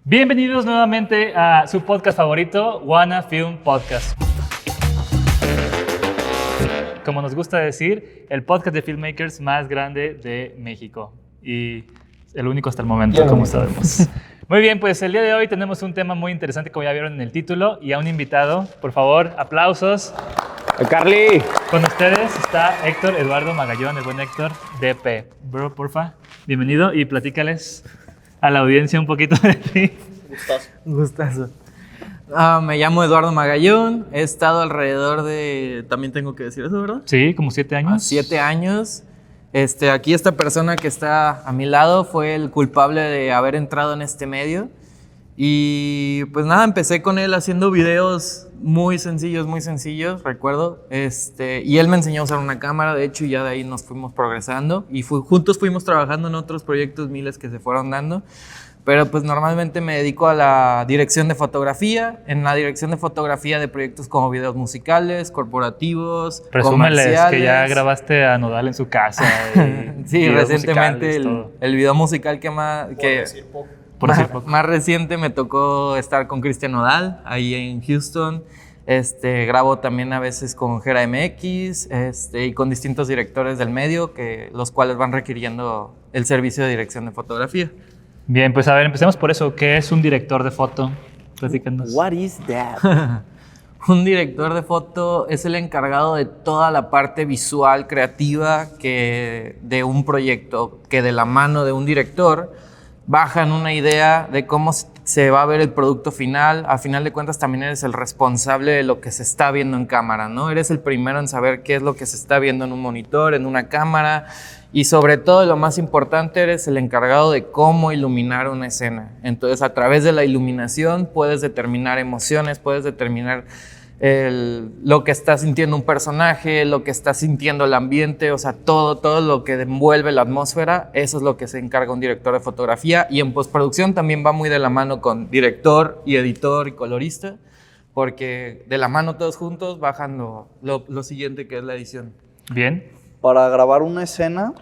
Bienvenidos nuevamente a su podcast favorito, Wanna Film Podcast. Como nos gusta decir, el podcast de filmmakers más grande de México y el único hasta el momento, como sabemos. Muy bien, pues el día de hoy tenemos un tema muy interesante, como ya vieron en el título, y a un invitado. Por favor, aplausos. Carly. Con ustedes está Héctor Eduardo Magallón, el buen Héctor, DP. Bro, porfa, bienvenido y platícales a la audiencia un poquito de ti. Gustazo. Me llamo Eduardo Magallón, he estado alrededor de, también tengo que decir eso, ¿verdad? Sí, como 7 años. 7 años. Aquí esta persona que está a mi lado fue el culpable de haber entrado en este medio. Y pues nada, empecé con él haciendo videos muy sencillos, recuerdo. Y él me enseñó a usar una cámara, de hecho, y ya de ahí nos fuimos progresando. Y juntos fuimos trabajando en otros proyectos miles que se fueron dando. Pero pues normalmente me dedico a la dirección de fotografía, en la dirección de fotografía de proyectos como videos musicales, corporativos, Presúmeles comerciales. Que ya grabaste a Nodal en su casa. Sí, recientemente el video musical que más reciente me tocó estar con Cristian Nodal ahí en Houston. Grabo también a veces con Gera MX y con distintos directores del medio, los cuales van requiriendo el servicio de dirección de fotografía. Bien, pues a ver, empecemos por eso. ¿Qué es un director de foto? Platícanos. What is that? Un director de foto es el encargado de toda la parte visual, creativa de un proyecto, que de la mano de un director bajan una idea de cómo se va a ver el producto final. A final de cuentas también eres el responsable de lo que se está viendo en cámara, ¿no? Eres el primero en saber qué es lo que se está viendo en un monitor, en una cámara. Y sobre todo, lo más importante, eres el encargado de cómo iluminar una escena. Entonces, a través de la iluminación puedes determinar emociones, puedes determinar lo que está sintiendo un personaje, lo que está sintiendo el ambiente, o sea, todo lo que envuelve la atmósfera. Eso es lo que se encarga un director de fotografía. Y en postproducción también va muy de la mano con director y editor y colorista, porque de la mano todos juntos bajan lo siguiente, que es la edición. Bien. Para grabar una escena,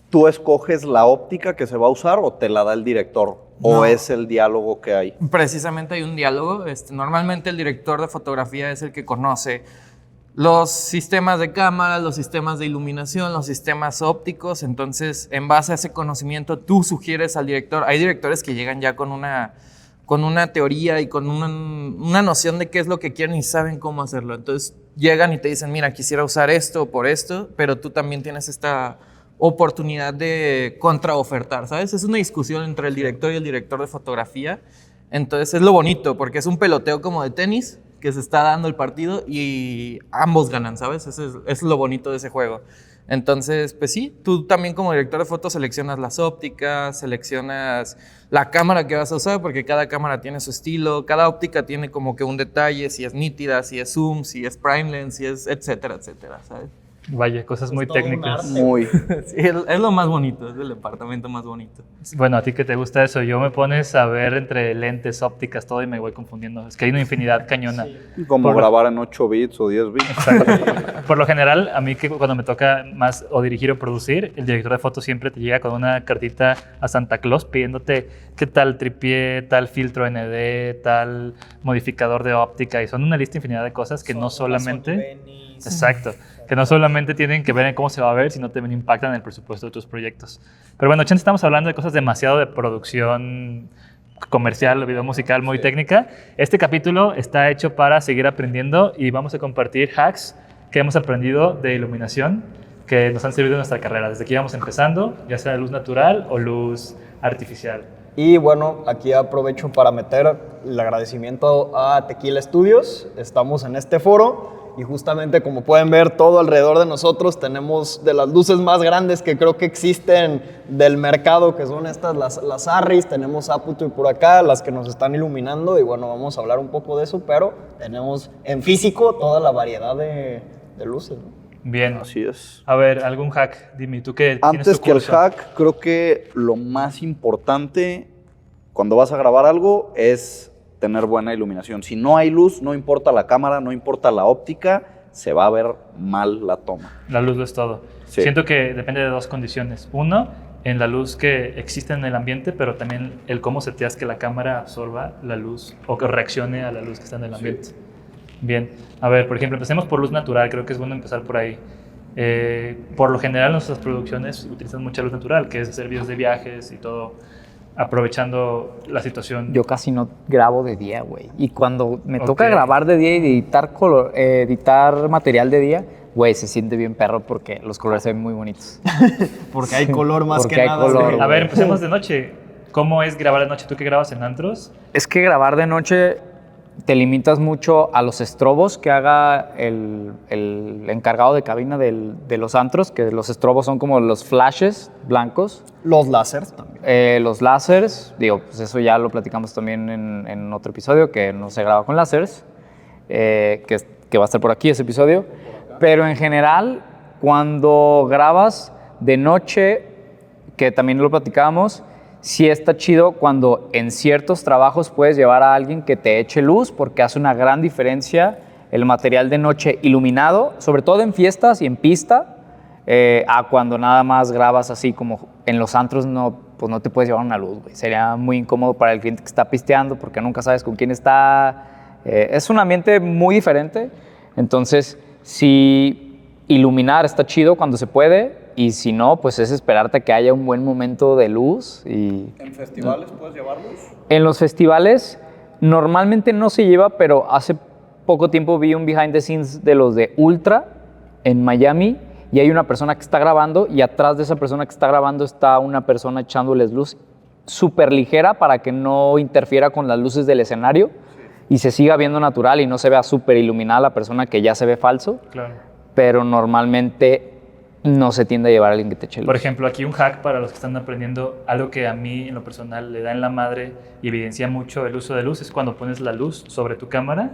¿tú escoges la óptica que se va a usar o te la da el director? ¿O No. es el diálogo que hay? Precisamente hay un diálogo. Normalmente el director de fotografía es el que conoce los sistemas de cámara, los sistemas de iluminación, los sistemas ópticos. Entonces, en base a ese conocimiento, tú sugieres al director. Hay directores que llegan ya con una teoría y con una noción de qué es lo que quieren y saben cómo hacerlo. Entonces llegan y te dicen, mira, quisiera usar esto por esto, pero tú también tienes esta oportunidad de contraofertar, ¿sabes? Es una discusión entre el director y el director de fotografía. Entonces es lo bonito, porque es un peloteo como de tenis que se está dando el partido y ambos ganan, ¿sabes? Eso es lo bonito de ese juego. Entonces, pues sí, tú también como director de foto seleccionas las ópticas, seleccionas la cámara que vas a usar, porque cada cámara tiene su estilo, cada óptica tiene como que un detalle, si es nítida, si es zoom, si es prime lens, si es etcétera, ¿sabes? Vaya, cosas muy técnicas. Muy. Sí, es lo más bonito, es el departamento más bonito. Bueno, a ti que te gusta eso, yo me pones a ver entre lentes, ópticas, todo y me voy confundiendo. Es que hay una infinidad cañona. Sí. Como grabar en 8 bits o 10 bits. Exacto. Por lo general, a mí que cuando me toca más o dirigir o producir, el director de foto siempre te llega con una cartita a Santa Claus pidiéndote qué tal tripié, tal filtro ND, tal modificador de óptica, y son una lista infinidad de cosas que no solamente... Exacto. Que no solamente tienen que ver en cómo se va a ver, sino también impactan en el presupuesto de tus proyectos. Pero bueno, Chance, estamos hablando de cosas demasiado de producción comercial o video musical muy técnica. Este capítulo está hecho para seguir aprendiendo y vamos a compartir hacks que hemos aprendido de iluminación que nos han servido en nuestra carrera. Desde que íbamos empezando, ya sea luz natural o luz artificial. Y bueno, aquí aprovecho para meter el agradecimiento a Tequila Studios. Estamos en este foro y justamente, como pueden ver, todo alrededor de nosotros tenemos de las luces más grandes que creo que existen del mercado, que son estas, las Arris. Tenemos Aputure por acá, las que nos están iluminando, y bueno, vamos a hablar un poco de eso, pero tenemos en físico toda la variedad de luces, ¿no? Bien. Así es. A ver, algún hack, dime, ¿tú qué tienes Antes tu que el curso? hack, creo que lo más importante cuando vas a grabar algo es tener buena iluminación. Si no hay luz, no importa la cámara, no importa la óptica, se va a ver mal la toma. La luz lo es todo. Sí. Siento que depende de dos condiciones. Uno, en la luz que existe en el ambiente, pero también el cómo seteas que la cámara absorba la luz o que reaccione a la luz que está en el ambiente. Bien, a ver, por ejemplo, empecemos por luz natural, creo que es bueno empezar por ahí. Por lo general nuestras producciones utilizan mucha luz natural, que es hacer videos de viajes y todo, aprovechando la situación. Yo casi no grabo de día, güey. Y cuando me toca Ok. grabar de día y editar material de día, güey, se siente bien perro porque los colores se ven muy bonitos. Porque hay color más Porque que hay nada. color, güey. A ver, empecemos de noche. ¿Cómo es grabar de noche? ¿Tú qué grabas en antros? Es que grabar de noche te limitas mucho a los estrobos que haga el encargado de cabina de los antros, que los estrobos son como los flashes blancos. Los láseres también. Los láseres, digo, pues eso ya lo platicamos también en otro episodio, que no se graba con láseres, que va a estar por aquí ese episodio. Pero en general, cuando grabas de noche, que también lo platicábamos, sí está chido cuando en ciertos trabajos puedes llevar a alguien que te eche luz, porque hace una gran diferencia el material de noche iluminado, sobre todo en fiestas y en pista, a cuando nada más grabas así como en los antros, pues no te puedes llevar una luz, güey. Sería muy incómodo para el cliente que está pisteando porque nunca sabes con quién está. Es un ambiente muy diferente. Entonces, si iluminar está chido cuando se puede, y si no, pues es esperarte a que haya un buen momento de luz. Y ¿En festivales puedes llevar luz? en los festivales normalmente no se lleva, pero hace poco tiempo vi un behind the scenes de los de Ultra en Miami, y hay una persona que está grabando, y atrás de esa persona que está grabando está una persona echándoles luz súper ligera para que no interfiera con las luces del escenario y se siga viendo natural y no se vea súper iluminada la persona que ya se ve falso. Claro. Pero normalmente no se tiende a llevar a alguien que te eche luz. Por ejemplo, aquí un hack para los que están aprendiendo, algo que a mí en lo personal le da en la madre y evidencia mucho el uso de luz, es cuando pones la luz sobre tu cámara,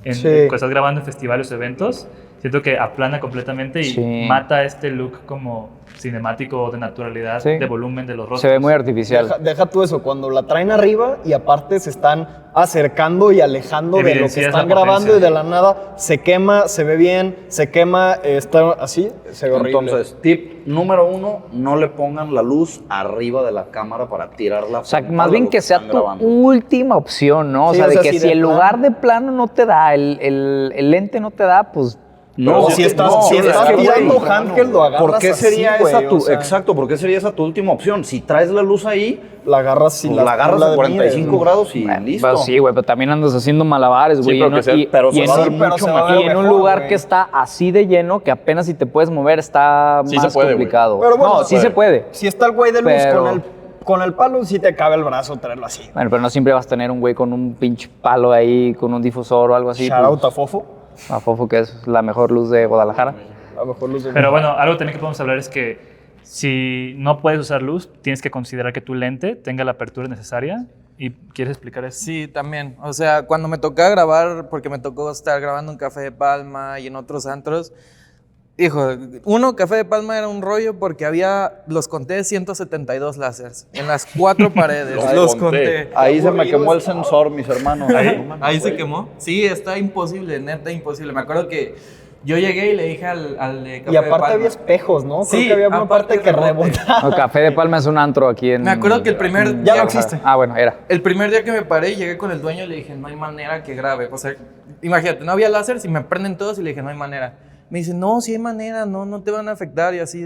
cuando estás grabando en festivales o eventos, siento que aplana completamente y Sí. mata este look como cinemático o de naturalidad, Sí. de volumen de los rostros. Se ve muy artificial. Deja tú eso, cuando la traen arriba y aparte se están acercando y alejando de lo que Evidencias están la grabando potencia. y de la nada se quema, se ve bien, se quema, está así, se ve horrible. Entonces, tip número 1, no le pongan la luz arriba de la cámara para tirarla. O sea, frontal más a bien lo que sea están tu grabando. última opción, ¿no? Sí, o sea, o de sea, que si si de el plano- lugar de plano no te da, el lente no te da, pues No, si es estás, que- no, si es estás que, güey, tirando handheld, lo agarras ¿por qué sería así, esa güey, tu, o sea, exacto, ¿por qué sería esa tu última opción? Si traes la luz ahí, la agarras y pues la agarras a 45 mires, grados y bueno, listo. pues sí, güey, pero también andas haciendo malabares, güey. pero y que sea- pero y se en va a ver un- mucho se va a mejor. ver y en un mejor, lugar güey. que está así de lleno, que apenas si te puedes mover está Sí más se puede, güey. complicado. Pero bueno, no, sí se puede. Si está el güey de luz Pero- con el palo, sí te cabe el brazo traerlo así. Bueno, pero no siempre vas a tener un güey con un pinche palo ahí, con un difusor o algo así. Shout out pues, a Fofo. a Fofo, que es la mejor luz de Guadalajara. A lo mejor luz de Pero bueno, algo también que podemos hablar es que si no puedes usar luz, tienes que considerar que tu lente tenga la apertura necesaria. ¿Y quieres explicar eso? Sí, también. O sea, cuando me tocaba grabar, porque me tocó estar grabando en Café de Palma y en otros antros, hijo, Café de Palma era un rollo porque los conté 172 láseres en las 4 paredes. Los conté. Ahí se me quemó el sensor, mis hermanos. Ahí se quemó. Sí, está imposible, neta imposible. Me acuerdo que yo llegué y le dije al de Café Y de aparte Palma. había espejos, ¿no? Sí, Creo que había una aparte parte que rebote. rebotaba. No, Café de Palma es un antro aquí en... Me acuerdo que el primer en día- Ya no Guadalajara. existe. Ah, bueno, era. El primer día que me paré, llegué con el dueño y le dije, no hay manera que grabe. O sea, imagínate, no había láser, si me prenden todos y le dije, no hay manera. Me dice, no, sí hay manera, no te van a afectar y así.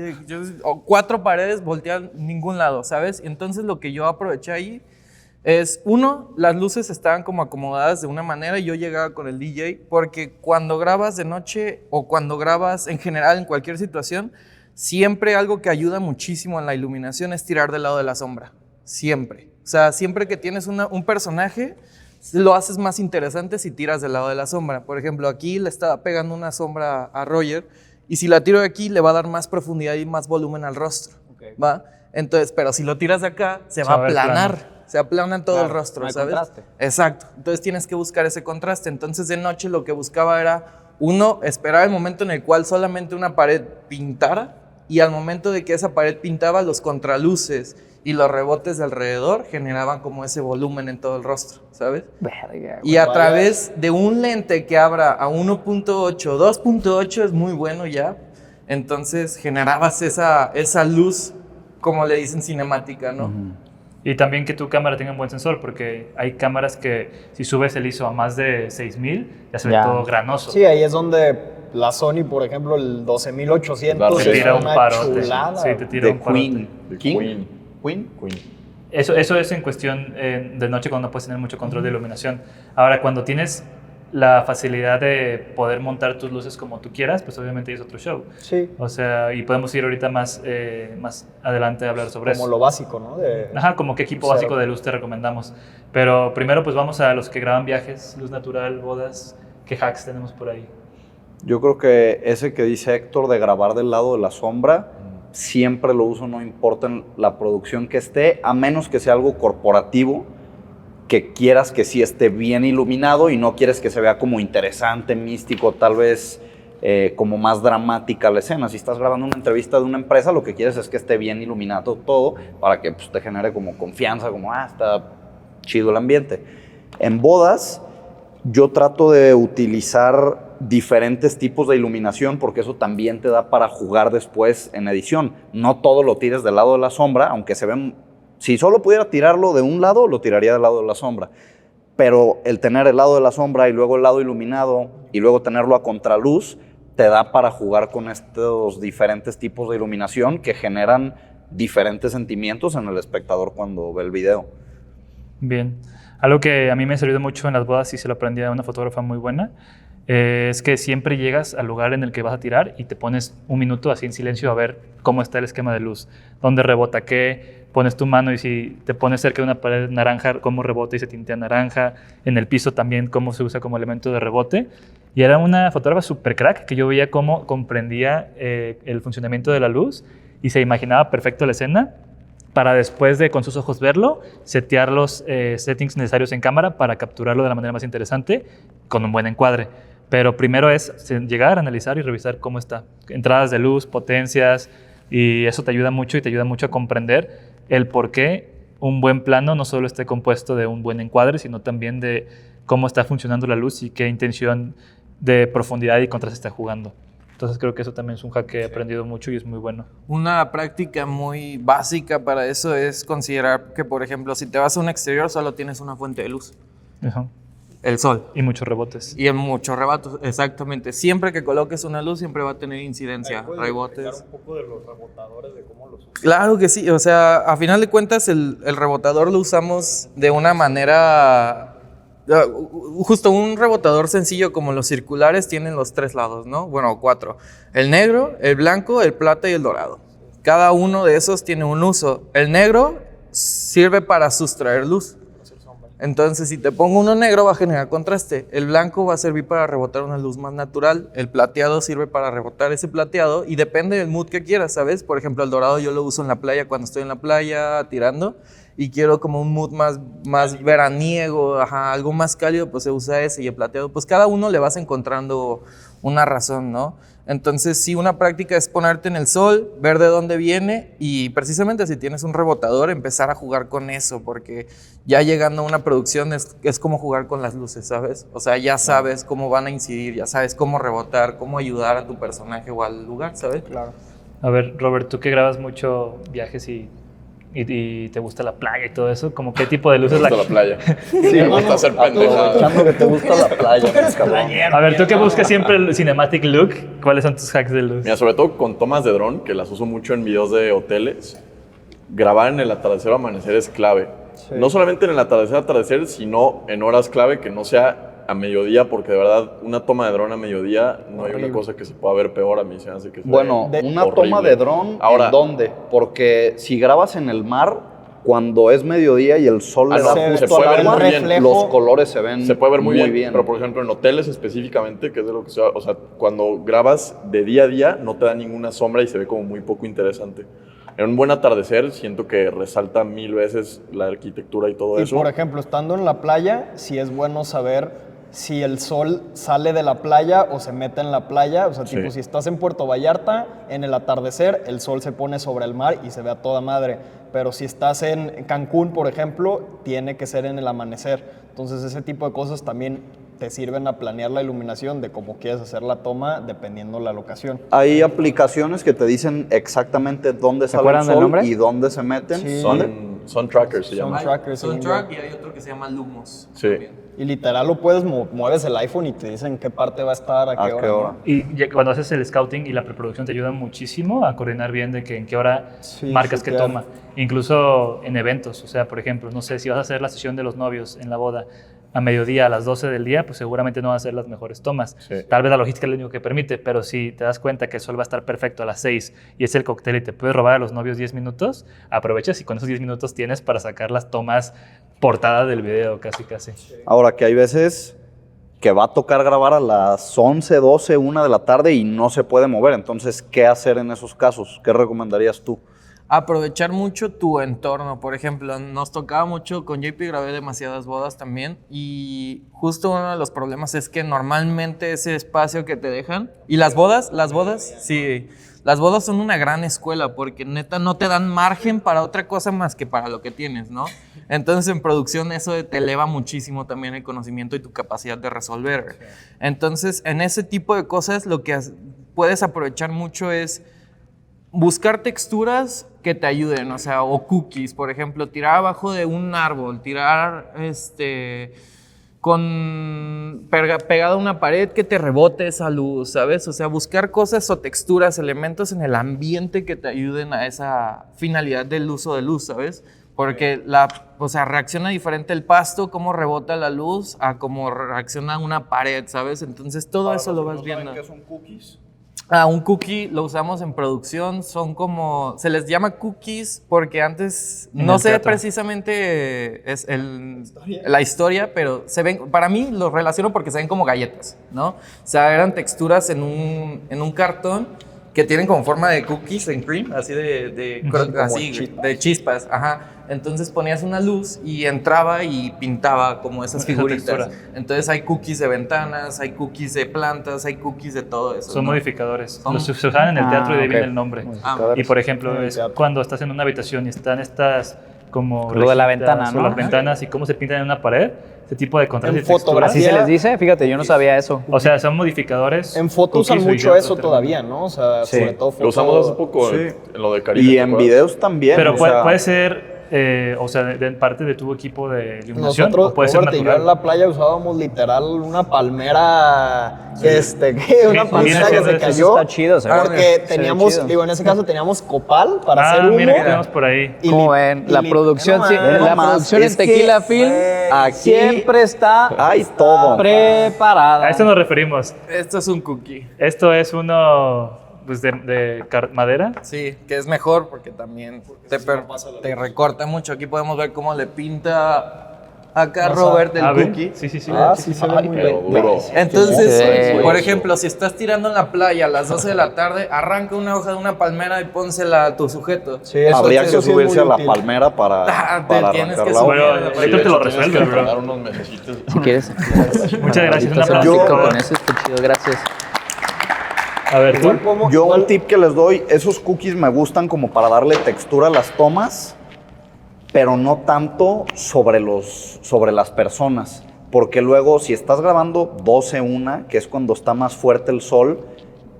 O 4 paredes voltean ningún lado, ¿sabes? Y entonces lo que yo aproveché ahí es, las luces estaban como acomodadas de una manera y yo llegaba con el DJ, porque cuando grabas de noche o cuando grabas en general en cualquier situación, siempre algo que ayuda muchísimo en la iluminación es tirar del lado de la sombra. Siempre. O sea, siempre que tienes un personaje, lo haces más interesante si tiras del lado de la sombra. Por ejemplo, aquí le estaba pegando una sombra a Roger y si la tiro de aquí le va a dar más profundidad y más volumen al rostro. ¿Va? Entonces, pero si lo tiras de acá, se va a ver aplanar. plano. Se aplana todo el rostro, no hay ¿sabes? contraste. Exacto. Entonces tienes que buscar ese contraste. Entonces de noche lo que buscaba era, esperar el momento en el cual solamente una pared pintara y al momento de que esa pared pintaba, los contraluces y los rebotes de alrededor generaban como ese volumen en todo el rostro, ¿sabes? Verga, Y a través de un lente que abra a 1.8, 2.8 es muy bueno ya, entonces generabas esa luz como le dicen, cinemática, ¿no? Y también que tu cámara tenga un buen sensor, porque hay cámaras que si subes el ISO a más de 6000, ya se ve Ya. todo granoso. Sí, ahí es donde la Sony, por ejemplo, el 12800 Te es tira un una parote. chulada. Sí, te tira un De parote. Queen. Queen. Queen. Eso es en cuestión de noche cuando no puedes tener mucho control de iluminación. Ahora, cuando tienes la facilidad de poder montar tus luces como tú quieras, pues obviamente es otro show. Sí, O sea, y podemos ir ahorita más adelante a hablar sobre como eso. lo básico, ¿no? De, Ajá, como qué equipo Cero. básico de luz te recomendamos. Pero primero pues vamos a los que graban viajes, luz natural, bodas, qué hacks tenemos por ahí. Yo creo que ese que dice Héctor de grabar del lado de la sombra, siempre lo uso, no importa en la producción que esté, a menos que sea algo corporativo, que quieras que sí esté bien iluminado y no quieres que se vea como interesante, místico, tal vez como más dramática la escena. Si estás grabando una entrevista de una empresa, lo que quieres es que esté bien iluminado todo para que pues, te genere como confianza, como, está chido el ambiente. En bodas, yo trato de utilizar diferentes tipos de iluminación porque eso también te da para jugar después en edición. No todo lo tires del lado de la sombra, aunque se ven... Si solo pudiera tirarlo de un lado, lo tiraría del lado de la sombra. Pero el tener el lado de la sombra y luego el lado iluminado y luego tenerlo a contraluz, te da para jugar con estos diferentes tipos de iluminación que generan diferentes sentimientos en el espectador cuando ve el video. Bien. Algo que a mí me ha servido mucho en las bodas y se lo aprendí a una fotógrafa muy buena, es que siempre llegas al lugar en el que vas a tirar y te pones un minuto así en silencio a ver cómo está el esquema de luz, dónde rebota qué, pones tu mano y si te pones cerca de una pared naranja, cómo rebota y se tintea naranja, en el piso también cómo se usa como elemento de rebote. Y era una fotógrafa súper crack que yo veía cómo comprendía el funcionamiento de la luz y se imaginaba perfecto la escena para después de con sus ojos verlo, setear los settings necesarios en cámara para capturarlo de la manera más interesante con un buen encuadre. Pero primero es llegar, analizar y revisar cómo está. Entradas de luz, potencias, y eso te ayuda mucho y te ayuda mucho a comprender el por qué un buen plano no solo esté compuesto de un buen encuadre, sino también de cómo está funcionando la luz y qué intención de profundidad y contraste está jugando. Entonces creo que eso también es un hack que he aprendido mucho y es muy bueno. Una práctica muy básica para eso es considerar que, por ejemplo, si te vas a un exterior, solo tienes una fuente de luz, Ajá. el sol. Y muchos rebotes. Y en muchos rebotes, exactamente. Siempre que coloques una luz, siempre va a tener incidencia, rebotes. un poco de los rebotadores, de cómo los usas? Claro que sí, o sea, a final de cuentas el rebotador lo usamos de una manera... Justo un rebotador sencillo como los circulares tienen los 3 lados, ¿no? Bueno, 4. El negro, el blanco, el plata y el dorado. Cada uno de esos tiene un uso. El negro sirve para sustraer luz. Entonces, si te pongo uno negro va a generar contraste. El blanco va a servir para rebotar una luz más natural. El plateado sirve para rebotar ese plateado y depende del mood que quieras, ¿sabes? Por ejemplo, el dorado yo lo uso en la playa cuando estoy en la playa tirando y quiero como un mood más veraniego, ajá, algo más cálido, pues se usa ese. Y el plateado, pues cada uno le vas encontrando una razón, ¿no? Entonces, sí, una práctica es ponerte en el sol, ver de dónde viene y precisamente si tienes un rebotador, empezar a jugar con eso, porque ya llegando a una producción es como jugar con las luces, ¿sabes? O sea, ya sabes cómo van a incidir, ya sabes cómo rebotar, cómo ayudar a tu personaje o al lugar, ¿sabes? Claro. A ver, Robert, tú que grabas mucho viajes y te gusta la playa y todo eso, ¿como qué tipo de luz es Me gusta la playa. Sí, Me gusta hacer pendejadas. Aprovechando que te gusta la playa, cabrón. A ver, tú que buscas siempre el cinematic look, ¿cuáles son tus hacks de luz? Mira, sobre todo con tomas de dron, que las uso mucho en videos de hoteles, grabar en el atardecer o amanecer es clave. Sí. No solamente en el atardecer, sino en horas clave que no sea a mediodía, porque de verdad una toma de dron a mediodía no hay una cosa que se pueda ver peor. A mí se hace que se Bueno, ve una horrible. toma de dron, Ahora, ¿en dónde? Porque si grabas en el mar, cuando es mediodía y el sol le no, da se justo puede al ver agua, muy bien. los colores se ven se puede ver muy bien, pero por ejemplo en hoteles específicamente, que es de lo que se va, o sea, cuando grabas de día a día no te da ninguna sombra y se ve como muy poco interesante. En un buen atardecer siento que resalta 1000 veces la arquitectura y todo Y eso. por ejemplo, estando en la playa, sí es bueno saber si el sol sale de la playa o se mete en la playa. O sea, Sí. tipo, si estás en Puerto Vallarta, en el atardecer, el sol se pone sobre el mar y se ve a toda madre. Pero si estás en Cancún, por ejemplo, tiene que ser en el amanecer. Entonces, ese tipo de cosas también te sirven a planear la iluminación de cómo quieres hacer la toma dependiendo la locación. Hay aplicaciones que te dicen exactamente dónde sale el acuerdan del sol nombre? y dónde se meten. Sí. Sun Tracker se Sun llama. Tracker, Sun según Track yo. y hay otro que se llama Lumos. Sí. también. Y literal lo puedes, mueves el iPhone y te dicen qué parte va a estar, a qué hora. ¿no? Y ya cuando haces el scouting y la preproducción te ayuda muchísimo a coordinar bien de que en qué hora Sí, marcas sí, qué claro. toma. Incluso en eventos, o sea, por ejemplo, no sé, si vas a hacer la sesión de los novios en la boda a mediodía, a las 12 del día, pues seguramente no van a ser las mejores tomas. Sí. Tal vez la logística es lo único que permite, pero si te das cuenta que el sol va a estar perfecto a las 6 y es el cóctel y te puedes robar a los novios 10 minutos, aprovechas y con esos 10 minutos tienes para sacar las tomas portada del video, casi. Ahora que hay veces que va a tocar grabar a las 11, 12, 1 de la tarde y no se puede mover. Entonces, ¿qué hacer en esos casos? ¿Qué recomendarías tú? Aprovechar mucho tu entorno. Por ejemplo, nos tocaba mucho, con JP grabé demasiadas bodas también y justo uno de los problemas es que normalmente ese espacio que te dejan y las bodas, sí, las bodas son una gran escuela porque neta no te dan margen para otra cosa más que para lo que tienes, ¿no? Entonces en producción eso te eleva muchísimo también el conocimiento y tu capacidad de resolver. Entonces en ese tipo de cosas lo que puedes aprovechar mucho es buscar texturas que te ayuden, o sea, o cookies, por ejemplo, tirar abajo de un árbol, tirar pegado a una pared que te rebote esa luz, ¿sabes? O sea, buscar cosas o texturas, elementos en el ambiente que te ayuden a esa finalidad del uso de luz, ¿sabes? Porque reacciona diferente el pasto, cómo rebota la luz, a cómo reacciona una pared, ¿sabes? Entonces todo eso lo vas viendo. ¿Qué son cookies? Un cookie lo usamos en producción, son como, se les llama cookies porque antes, En no el sé teatro. precisamente la historia, pero se ven, para mí los relaciono porque se ven como galletas, ¿no? O sea, eran texturas en un cartón que tienen como forma de cookies en cream, así de chispas, ajá. Entonces ponías una luz y entraba y pintaba como esas Esa figuritas. textura. Entonces hay cookies de ventanas, hay cookies de plantas, hay cookies de todo eso. Son ¿no? modificadores. Son- Los se usaban en el teatro y de ahí ok. viene el nombre. Y por ejemplo, En el es teatro. cuando estás en una habitación y están estas como Lo de la rejitas ventana, o ¿no? las ventanas y cómo se pintan en una pared, ese tipo de contrastes y En texturas. fotografía- Así se les dice, fíjate, yo no sabía eso. O sea, son modificadores. En foto usan cookies o mucho guías eso de todavía, ¿no? O sea, Sí. sobre todo foto. Lo usamos hace poco Sí. en lo de Caribe. Y ¿te en acuerdas? videos también. Pero o puede, sea, puede ser, o sea, de parte de tu equipo de iluminación, Nosotros, o puede ser Robert y yo natural. en la playa usábamos literal una palmera, una palmera viene que siendo se eso, cayó. está chido, se ve. Porque Se ve teníamos, chido. digo, en ese caso teníamos copal para hacer humo. Mira que tenemos por ahí. y Como li- ven, y la li- producción, no sí, mames, la no más, producción es en Tequila que, Film aquí siempre está hay todo. preparada. A esto nos referimos. Esto es un cookie. Esto es uno pues, de madera. Sí, que es mejor porque también te recorta mucho. Aquí podemos ver cómo le pinta acá Robert el ¿ven? cookie. Sí. Ah, sí se ve muy Pero bien. duro. Entonces, Sí. por ejemplo, si estás tirando en la playa a las 12 de la tarde, arranca una hoja de una palmera y pónsela a tu sujeto. Sí, eso- Habría eso que sí es subirse a muy la útil. palmera para Te tienes que arrancar la subir. hoja. Bueno, Sí, ahorita de te lo hecho, tienes resuelve, que bro. entrenar unos mesecitos. Si quieres. Muchas gracias. Un Ahorita se aplauso. practico Yo- con eso, está chido, gracias. A ver, tú. Igual como- Yo igual- un tip que les doy, esos cookies me gustan como para darle textura a las tomas, pero no tanto sobre las personas. Porque luego si estás grabando 12-1, que es cuando está más fuerte el sol,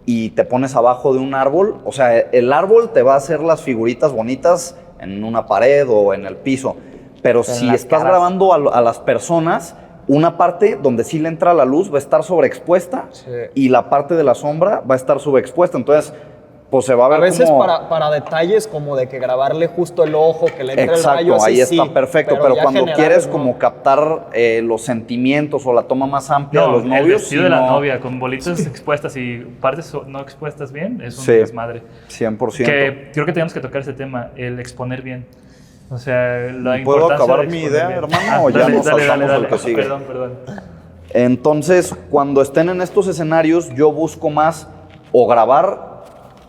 y te pones abajo de un árbol, o sea, el árbol te va a hacer las figuritas bonitas en una pared o en el piso. Pero en si las estás caras. grabando a las personas, una parte donde sí le entra la luz va a estar sobreexpuesta Sí. y la parte de la sombra va a estar subexpuesta. Entonces, pues se va a ver A veces como... para detalles como de que grabarle justo el ojo, que le entre el rayo Exacto, así, ahí está sí, perfecto. Pero ya cuando generales, quieres no. como captar los sentimientos o la toma más amplia de No, los el novios, vestido sí, de la no, novia con bolitas expuestas y partes no expuestas bien es un Sí. desmadre. 100%. Que creo que tenemos que tocar ese tema, el exponer bien. O sea, la ¿Puedo importancia acabar de mi exponer idea, bien. hermano, o ya nos saltamos al que sigue? Perdón. Entonces, cuando estén en estos escenarios, yo busco más o grabar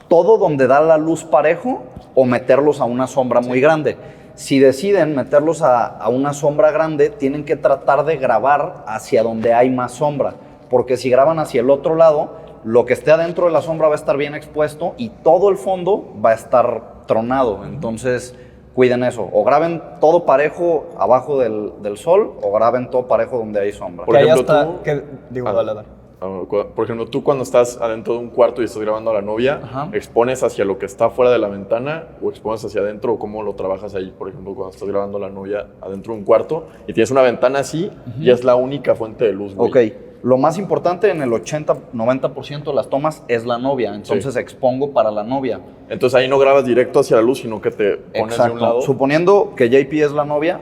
todo donde da la luz parejo o meterlos a una sombra muy grande. Si deciden meterlos a una sombra grande, tienen que tratar de grabar hacia donde hay más sombra, porque si graban hacia el otro lado, lo que esté adentro de la sombra va a estar bien expuesto y todo el fondo va a estar tronado. Entonces, cuiden eso. O graben todo parejo abajo del sol o graben todo parejo donde hay sombra. Por Que ahí ejemplo, hasta, tú- que, digo, dale. Por ejemplo, tú cuando estás adentro de un cuarto y estás grabando a la novia, Ajá. ¿expones hacia lo que está fuera de la ventana o expones hacia adentro? ¿O cómo lo trabajas ahí? Por ejemplo, cuando estás grabando a la novia adentro de un cuarto y tienes una ventana así y es la única fuente de luz, güey. Ok, lo más importante en el 80-90% de las tomas es la novia, entonces expongo para la novia. Entonces ahí no grabas directo hacia la luz, sino que te pones de un lado. Suponiendo que JP es la novia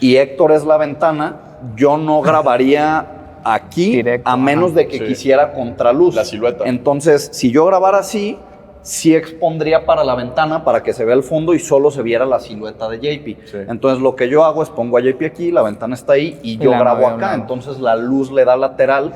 y Héctor es la ventana, yo no grabaría aquí Directo, a menos ajá. de que Sí. quisiera contraluz. La silueta. Entonces, si yo grabara así, sí expondría para la ventana para que se vea el fondo y solo se viera la silueta de JP. Sí. Entonces, lo que yo hago es pongo a JP aquí, la ventana está ahí y yo la grabo novia a un acá. lado. Entonces, la luz le da lateral,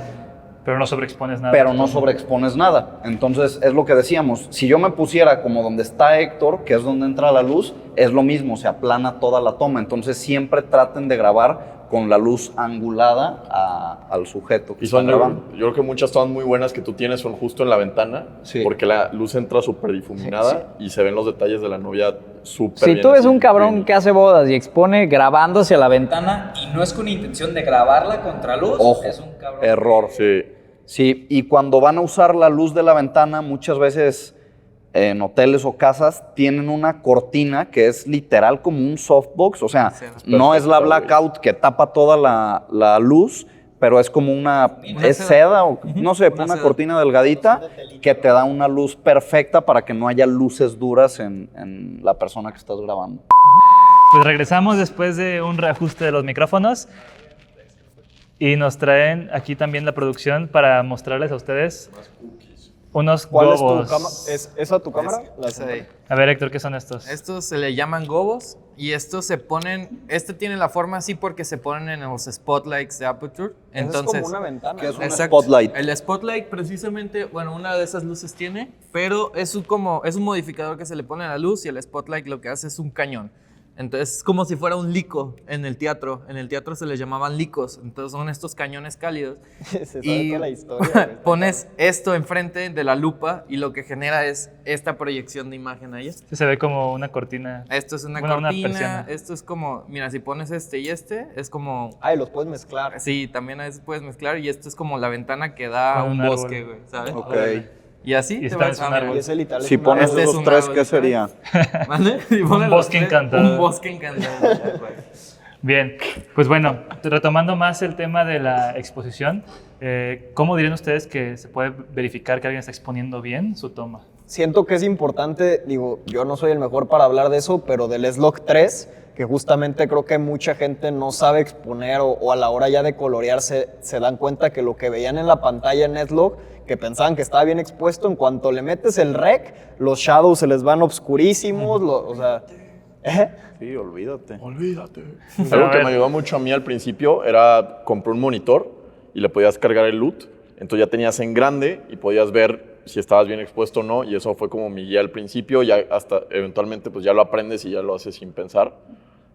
Pero no sobreexpones nada. pero no sobreexpones nada. Entonces, es lo que decíamos. Si yo me pusiera como donde está Héctor, que es donde entra la luz, es lo mismo, se aplana toda la toma. Entonces, siempre traten de grabar con la luz angulada al sujeto que Y son, está grabando. yo creo que muchas tomas muy buenas que tú tienes son justo en la ventana, Sí. porque la luz entra súper difuminada y se ven los detalles de la novia súper Si bien. tú ves así, un cabrón bien. que hace bodas y expone grabando hacia la ventana, Y no es con intención de grabarla contra luz, Ojo, es un cabrón. error. Sí. Sí, y cuando van a usar la luz de la ventana, muchas veces en hoteles o casas tienen una cortina que es literal como un softbox, o sea, no es la perfecta, güey. blackout que tapa toda la luz, pero es como es seda o no sé, una seda. cortina delgadita que te da una luz perfecta para que no haya luces duras en la persona que estás grabando. Pues regresamos después de un reajuste de los micrófonos y nos traen aquí también la producción para mostrarles a ustedes unos ¿Cuál es gobos. tu cámara? ¿Es esa tu cámara? La Esa de ahí. A ver, Héctor, ¿qué son estos? Estos se le llaman gobos y estos se ponen, este tiene la forma así porque se ponen en los spotlights de Aperture. Entonces, es como una ventana. ¿Qué es un ¿no? exacto. spotlight? El spotlight precisamente, bueno, una de esas luces tiene, pero es un modificador que se le pone a la luz y el spotlight lo que hace es un cañón. Entonces es como si fuera un lico en el teatro. En el teatro se les llamaban licos. Entonces son estos cañones cálidos. Se sabe Y toda la historia. güey. pones esto enfrente de la lupa y lo que genera es esta proyección de imagen ahí. Sí, se ve como una cortina. Esto es una Bueno, una cortina, persiana. esto es como, mira, si pones este y este, es como, Ay, los puedes mezclar. sí, también a veces puedes mezclar y esto es como la ventana que da a Con un un bosque, árbol. güey, ¿sabes? Ok. Y así Y te esta vas es un a árbol. Y ese literal es Si un pones Este es esos un tres, árbol, ¿qué ¿sabes? sería? ¿Vale? Si pones los bosque tres, encantador. Un bosque encantador. Bien, pues bueno, retomando más el tema de la exposición, ¿cómo dirían ustedes que se puede verificar que alguien está exponiendo bien su toma? Siento que es importante, digo, yo no soy el mejor para hablar de eso, pero del S-Log 3, que justamente creo que mucha gente no sabe exponer o a la hora ya de colorear se dan cuenta que lo que veían en la pantalla en S-Log, que pensaban que estaba bien expuesto, en cuanto le metes el rec, los shadows se les van obscurísimos, o sea... Sí, olvídate. Olvídate. A Algo que ver. me ayudó mucho a mí al principio era comprar un monitor y le podías cargar el LUT. Entonces ya tenías en grande y podías ver si estabas bien expuesto o no. Y eso fue como mi guía al principio. Ya hasta eventualmente pues ya lo aprendes y ya lo haces sin pensar.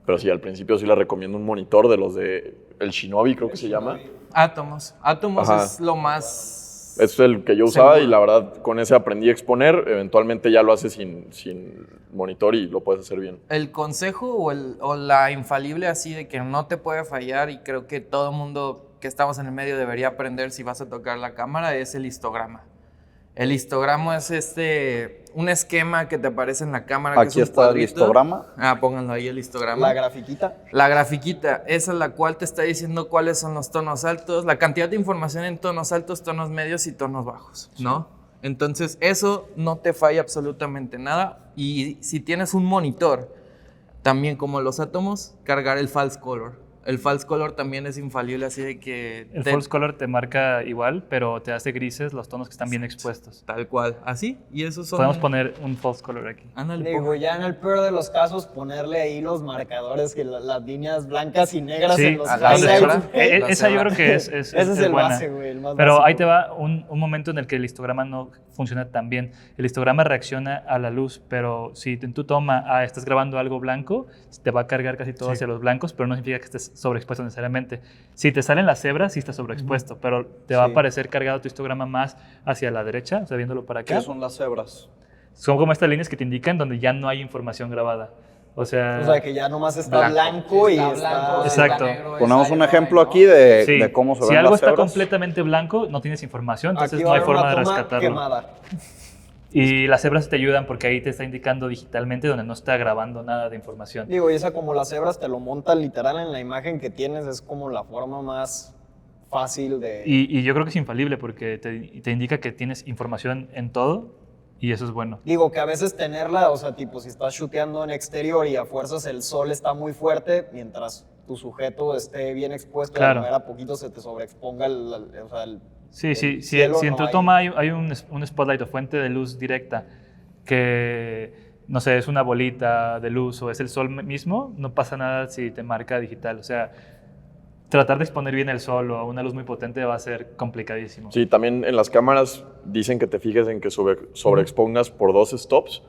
Pero sí, al principio sí le recomiendo un monitor de los de el Shinobi, creo que se llama. Atomos. Atomos Ajá. es lo más... Es el que yo usaba Seguro. y la verdad con ese aprendí a exponer. Eventualmente ya lo haces sin monitor y lo puedes hacer bien. El consejo o la infalible así de que no te puede fallar y creo que todo mundo que estamos en el medio debería aprender si vas a tocar la cámara es el histograma. El histograma es un esquema que te aparece en la cámara. que Aquí es un está el cuadrito. histograma. Pónganlo ahí el histograma. La grafiquita. La grafiquita, esa es la cual te está diciendo cuáles son los tonos altos, la cantidad de información en tonos altos, tonos medios y tonos bajos, ¿no? Entonces, eso no te falla absolutamente nada. Y si tienes un monitor, también como los átomos, cargar el false color. El false color también es infalible, así de que... El false color te marca igual, pero te hace grises los tonos que están bien expuestos. Tal cual, así. Y esos son... Podemos poner un false color aquí. Ándale, Digo, ponga. ya en el peor de los casos, ponerle ahí los marcadores, que las líneas blancas y negras Sí, en los a la highlights. cebra. güey. La Esa yo cebra. creo que es Ese es el buena. base, güey, el más Pero básico. ahí te va un momento en el que el histograma no funciona tan bien. El histograma reacciona a la luz, pero si en tu toma estás grabando algo blanco, te va a cargar casi todo hacia los blancos, pero no significa que estés sobreexpuesto necesariamente. Si te salen las cebras, sí estás sobreexpuesto, pero te va a Sí. aparecer cargado tu histograma más hacia la derecha, o sea, viéndolo para acá. ¿Qué son las cebras? Son como estas líneas que te indican donde ya no hay información grabada. O sea, que ya nomás está blanco y está... Exacto. Ponemos un ejemplo aquí de cómo se ven si algo las está cebras. completamente blanco, no tienes información, entonces Aquí no va a hay haber forma una de toma rescatarlo. quemada. Y las cebras te ayudan porque ahí te está indicando digitalmente donde no está grabando nada de información. Digo, y esa como las cebras te lo monta literal en la imagen que tienes, es como la forma más fácil de... Y yo creo que es infalible porque te indica que tienes información en todo y eso es bueno. Digo, que a veces tenerla, o sea, tipo, si estás shooteando en exterior y a fuerzas el sol está muy fuerte, mientras tu sujeto esté bien expuesto, Claro. a poquito se te sobreexponga el Sí, sí, el si cielo, en no tu hay- toma hay un spotlight o fuente de luz directa que, no sé, es una bolita de luz o es el sol mismo, no pasa nada si te marca digital. O sea, tratar de exponer bien el sol o una luz muy potente va a ser complicadísimo. Sí, también en las cámaras dicen que te fijes en que sobreexpongas por 2 stops,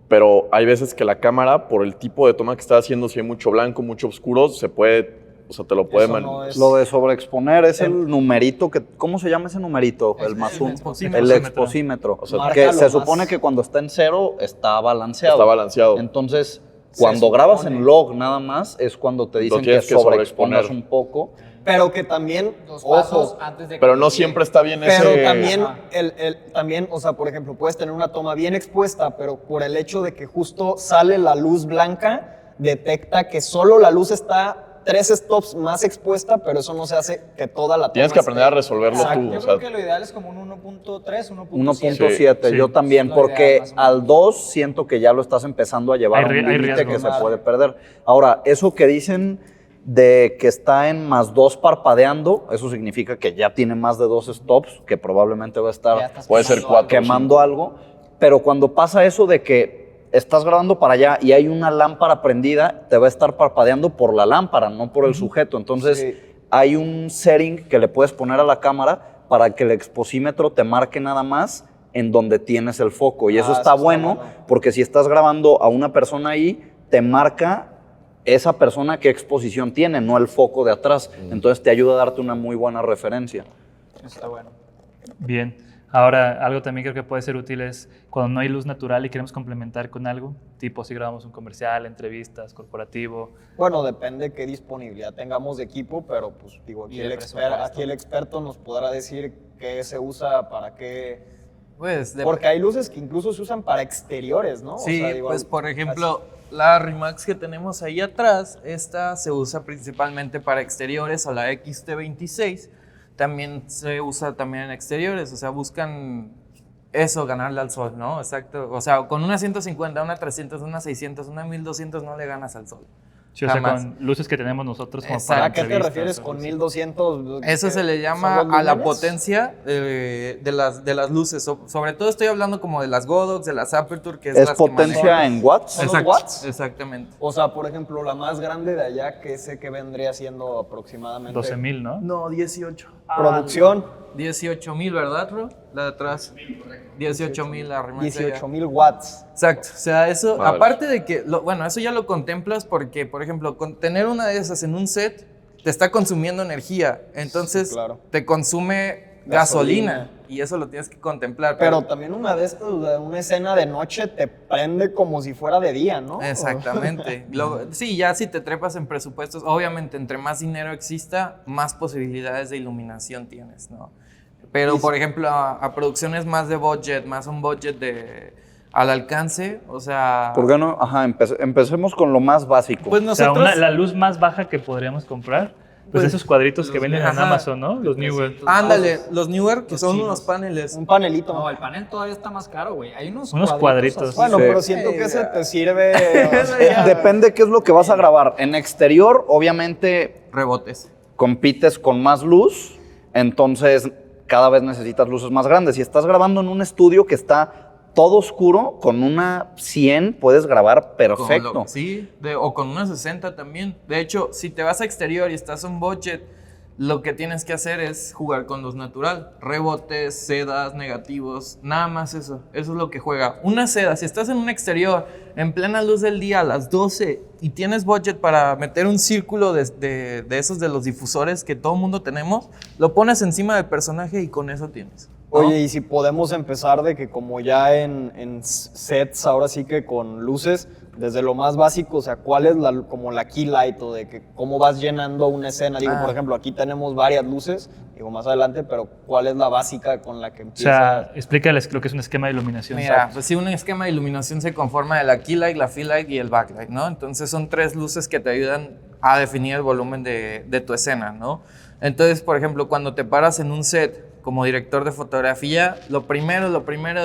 pero hay veces que la cámara, por el tipo de toma que está haciendo, si hay mucho blanco, mucho oscuro, se puede, o sea, te lo puede... Eso no es- Lo de sobreexponer es el numerito que... ¿Cómo se llama ese numerito? El más un. exposímetro. El exposímetro. O sea, Marca que lo se más- supone que cuando está en cero está balanceado. Está balanceado. Entonces, Se cuando grabas supone. en log nada más, es cuando te dicen que tienes que sobreexpongas sobreexponer. un poco. Pero que también, Dos pasos ojo, antes de que Pero no llegue. siempre está bien pero ese... también, también, o sea, por ejemplo, puedes tener una toma bien expuesta, pero por el hecho de que justo sale la luz blanca, detecta que solo la luz está 3 stops más expuesta, pero eso no se hace que toda la toma Tienes que aprender a esté- resolverlo Exacto. tú. Yo O sea, creo que lo ideal es como un 1.3, 1.7, Sí, yo sí. también, Es lo porque ideal, más o menos. al 2 siento que ya lo estás empezando a llevar a un Hay límite riesgo. que se puede perder. Ahora, eso que dicen de que está en +2 parpadeando, eso significa que ya tiene más de 2 stops, que probablemente va a Ya estar estás puede ser quemando 4 quemando algo, pero cuando pasa eso de que estás grabando para allá y hay una lámpara prendida, te va a estar parpadeando por la lámpara, no por el sujeto. Entonces, Sí. hay un setting que le puedes poner a la cámara para que el exposímetro te marque nada más en donde tienes el foco. Y eso Ah, está eso está bueno, bueno. porque si estás grabando a una persona ahí, te marca esa persona qué exposición tiene, no el foco de atrás. Entonces te ayuda a darte una muy buena referencia. Está bueno. Bien. Ahora, algo también creo que puede ser útil es cuando no hay luz natural y queremos complementar con algo, tipo si grabamos un comercial, entrevistas, corporativo. Bueno, depende qué disponibilidad tengamos de equipo, pero pues digo, Y de presupuesto. aquí el experto nos podrá decir qué se usa para qué. Pues, Porque hay luces que incluso se usan para exteriores, ¿no? O sí, sea, digo, pues por ejemplo, la Rimax que tenemos ahí atrás, esta se usa principalmente para exteriores, o la XT26 también se usa también en exteriores, o sea, buscan eso, ganarle al sol, ¿no? Exacto, o sea, con una 150, una 300, una 600, una 1200 no le ganas al sol. Sí, o sea, Jamás. con luces que tenemos nosotros como Exacto. para ¿A qué te entrevistas, refieres o con así. 1200? Eso se le llama ¿Son los a la lúmenes? potencia de las luces. Sobre todo estoy hablando como de las Godox, de las Aperture, que es, ¿Es las que potencia manejan. en watts? ¿Son los watts? Exactamente. O sea, por ejemplo, la más grande de allá, que sé que vendría siendo aproximadamente 12,000, ¿no? No, 18. producción, 18,000, ¿verdad, bro? La de atrás. 18,000 la Rimax de allá. 18,000 watts. Exacto, o sea, eso, Madre. aparte de que, bueno, eso ya lo contemplas porque, por ejemplo, con tener una de esas en un set te está consumiendo energía, entonces Sí, claro. te consume gasolina y eso lo tienes que contemplar. Pero también una de estas, una escena de noche te prende como si fuera de día, ¿no? Exactamente. Sí, ya si te trepas en presupuestos, obviamente entre más dinero exista, más posibilidades de iluminación tienes, ¿no? Pero, por ejemplo, a producciones más de budget, más un budget al alcance, o sea... ¿Por qué no? Ajá, empecemos con lo más básico. Pues O sea, nosotros... la luz más baja que podríamos comprar, pues esos cuadritos que venden en ajá. Amazon, ¿no? Los Newer. Ándale, los Newer, que son unos paneles. Un panelito. No, el panel todavía está más caro, güey. Hay unos cuadritos. así. Bueno, Sí. pero siento que ese te sirve. Depende qué es lo que vas a grabar. En exterior, obviamente, Rebotes. compites con más luz, entonces cada vez necesitas luces más grandes. Si estás grabando en un estudio que está todo oscuro, con una 100 puedes grabar perfecto. Sí, o con una 60 también. De hecho, si te vas a exterior y estás en budget, lo que tienes que hacer es jugar con luz natural. Rebotes, sedas, negativos, nada más eso. Eso es lo que juega. Una seda, si estás en un exterior, en plena luz del día, a las 12, y tienes budget para meter un círculo de esos de los difusores que todo mundo tenemos, lo pones encima del personaje y con eso tienes. ¿no? Oye, y si podemos empezar de que como ya en sets, ahora sí que con luces, desde lo más básico, o sea, ¿cuál es como la key light o de que cómo vas llenando una escena? Digo, por ejemplo, aquí tenemos varias luces, digo, más adelante, pero ¿cuál es la básica con la que O empieza? sea, explícales lo que es un esquema de iluminación. Mira, pues sí, un esquema de iluminación se conforma de la key light, la fill light y el backlight, ¿no? Entonces son 3 luces que te ayudan a definir el volumen de tu escena, ¿no? Entonces, por ejemplo, cuando te paras en un set como director de fotografía, lo primero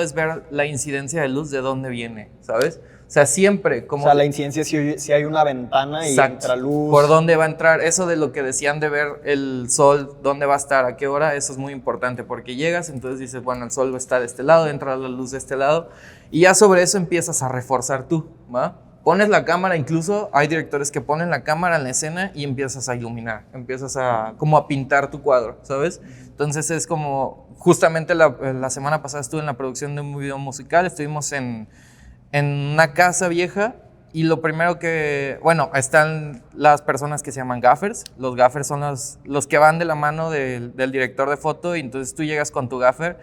es ver la incidencia de luz de dónde viene, ¿sabes? O sea, siempre como... O sea, la incidencia si hay una ventana y Exacto. entra luz. ¿Por dónde va a entrar? Eso de lo que decían de ver el sol, dónde va a estar, a qué hora, eso es muy importante porque llegas, entonces dices, bueno, el sol está de este lado, entra la luz de este lado y ya sobre eso empiezas a reforzar tú, ¿va? Pones la cámara, incluso hay directores que ponen la cámara en la escena y empiezas a iluminar, empiezas a como a pintar tu cuadro, ¿sabes? Entonces es como, justamente la semana pasada estuve en la producción de un video musical, estuvimos en una casa vieja y lo primero que, bueno, están las personas que se llaman gaffers. Los gaffers son los que van de la mano del director de foto y entonces tú llegas con tu gaffer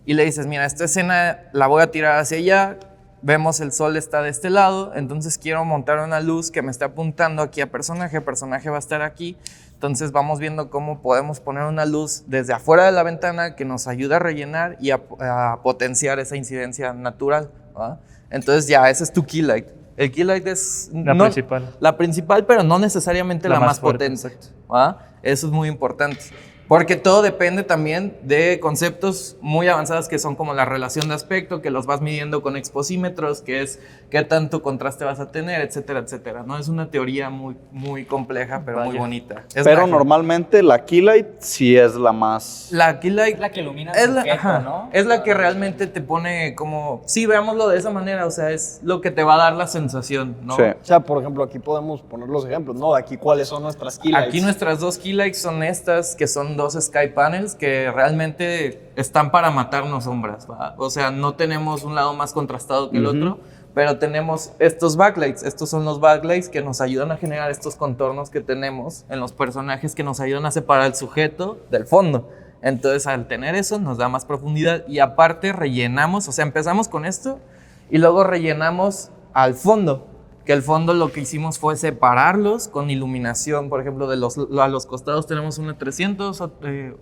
y le dices, mira, esta escena la voy a tirar hacia allá, vemos el sol está de este lado, entonces quiero montar una luz que me esté apuntando aquí a personaje, el personaje va a estar aquí, entonces vamos viendo cómo podemos poner una luz desde afuera de la ventana que nos ayuda a rellenar y a potenciar esa incidencia natural, ¿va? Entonces ya, ese es tu key light. El key light es Principal. la principal, pero no necesariamente la más fuerte, potente. exacto. ¿Va? Eso es muy importante. Porque todo depende también de conceptos muy avanzados que son como la relación de aspecto, que los vas midiendo con exposímetros, que es qué tanto contraste vas a tener, etcétera, etcétera. ¿No? Es una teoría muy, muy compleja, pero muy bonita. Es Pero magia. normalmente la key light sí es la más... La key light Es la que ilumina es el la, sujeto, ajá, ¿no? es la que realmente te pone como, sí, veámoslo de esa manera, o sea, es lo que te va a dar la sensación, ¿no? Sí. O sea, por ejemplo, aquí podemos poner los ejemplos, ¿no? Aquí, ¿cuáles son nuestras key lights? Aquí nuestras 2 key lights son estas, que son 2 sky panels que realmente están para matarnos sombras, ¿va? O sea, no tenemos un lado más contrastado que el otro, pero tenemos estos backlights. Estos son los backlights que nos ayudan a generar estos contornos que tenemos en los personajes, que nos ayudan a separar el sujeto del fondo. Entonces, al tener eso, nos da más profundidad y aparte rellenamos, o sea, empezamos con esto y luego rellenamos al fondo. Que el fondo lo que hicimos fue separarlos con iluminación, por ejemplo, a los costados tenemos una 300,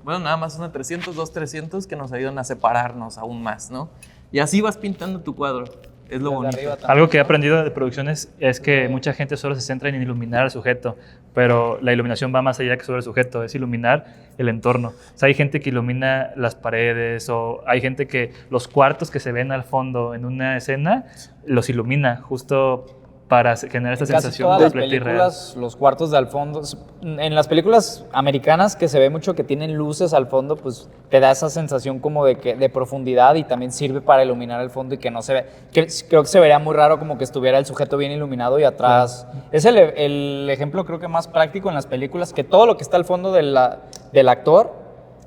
bueno, nada más una 300, 2 300 que nos ayudan a separarnos aún más, ¿no? Y así vas pintando tu cuadro, es lo bonito. Algo que he aprendido de producciones es que mucha gente solo se centra en iluminar al sujeto, pero la iluminación va más allá que sobre el sujeto, es iluminar el entorno. O sea, hay gente que ilumina las paredes o hay gente que los cuartos que se ven al fondo en una escena los ilumina justo para generar esta En casi sensación todas las completa y real. películas, los cuartos de al fondo, en las películas americanas que se ve mucho que tienen luces al fondo, pues te da esa sensación como de profundidad y también sirve para iluminar el fondo y que no se ve, creo que se vería muy raro como que estuviera el sujeto bien iluminado y atrás. Es el ejemplo creo que más práctico en las películas, que todo lo que está al fondo del actor,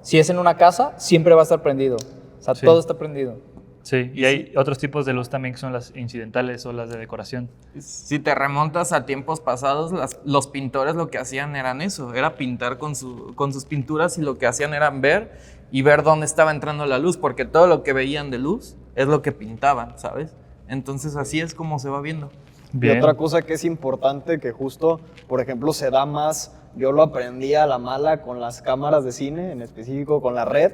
si es en una casa, siempre va a estar prendido. O sea, Sí. todo está prendido. Sí, y hay otros tipos de luz también que son las incidentales o las de decoración. Si te remontas a tiempos pasados, los pintores lo que hacían eran eso, era pintar con sus pinturas y lo que hacían era ver y ver dónde estaba entrando la luz, porque todo lo que veían de luz es lo que pintaban, ¿sabes? Entonces así es como se va viendo. Bien. Y otra cosa que es importante, que justo, por ejemplo, se da más, yo lo aprendí a la mala con las cámaras de cine, en específico con la red,